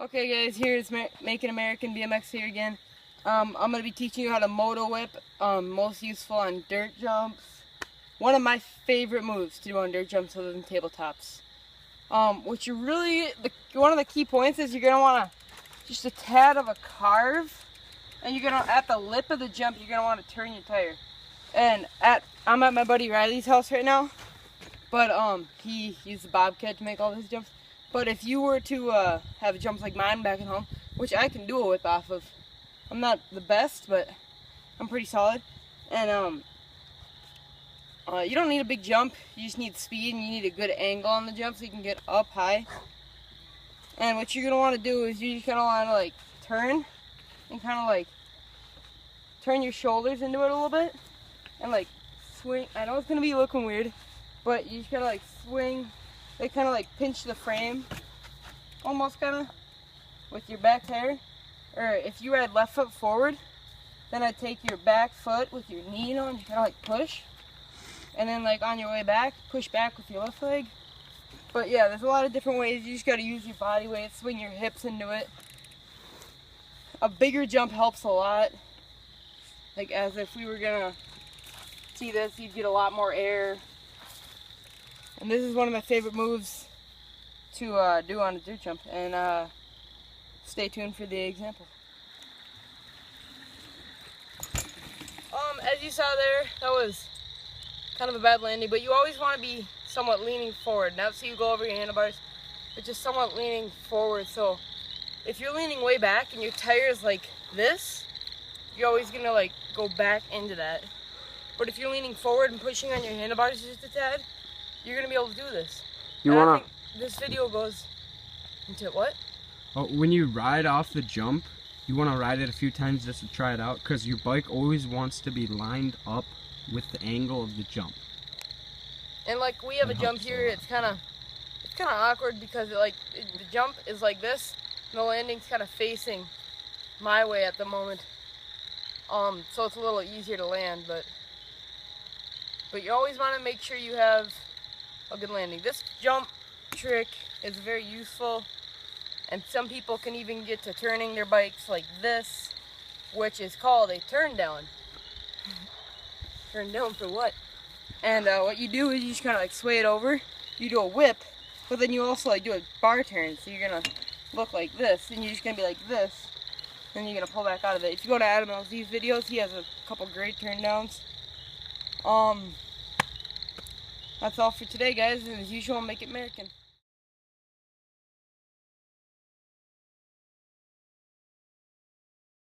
Okay guys, here's MAKE.IT.MERICAN.BMX here again. I'm going to be teaching you how to moto whip, most useful on dirt jumps. One of my favorite moves to do on dirt jumps other than tabletops. What you really, one of the key points is you're going to want to, just a tad of a carve, and you're going to, at the lip of the jump, you're going to want to turn your tire. And I'm at my buddy Riley's house right now, but he used the Bobcat to make all his jumps. But if you were to have jumps like mine back at home, which I can do a whip off of, I'm not the best, but I'm pretty solid. And you don't need a big jump, you just need speed and you need a good angle on the jump so you can get up high. And what you're going to want to do is you just kind of want to like turn and kind of like turn your shoulders into it a little bit and like swing. I know it's going to be looking weird, but you just kind of like swing. They kind of like pinch the frame, almost kind of, with your back tire. Or if you had left foot forward, then I'd take your back foot with your knee on, and kind of like push. And then like on your way back, push back with your left leg. But yeah, there's a lot of different ways. You just got to use your body weight, swing your hips into it. A bigger jump helps a lot. Like as if we were gonna see this, you'd get a lot more air. And this is one of my favorite moves to do on a dirt jump. And stay tuned for the example. As you saw there, that was kind of a bad landing, but you always want to be somewhat leaning forward. Not so you go over your handlebars, but just somewhat leaning forward. So if you're leaning way back and your tire is like this, you're always gonna like go back into that. But if you're leaning forward and pushing on your handlebars just a tad, you're gonna be able to do this. I think this video goes into what? Oh, when you ride off the jump, you want to ride it a few times just to try it out, because your bike always wants to be lined up with the angle of the jump. And like we have a jump here, it's kind of awkward because the jump is like this, and the landing's kind of facing my way at the moment. So it's a little easier to land, but you always want to make sure you have a good landing. This jump trick is very useful, and some people can even get to turning their bikes like this, which is called a turn down. Turn down for what? And what you do is you just kind of like sway it over. You do a whip, but then you also like do a bar turn. So you're gonna look like this, and you're just gonna be like this, and you're gonna pull back out of it. If you go to Adam LZ's videos, he has a couple great turn downs. That's all for today, guys, and as usual, make it American.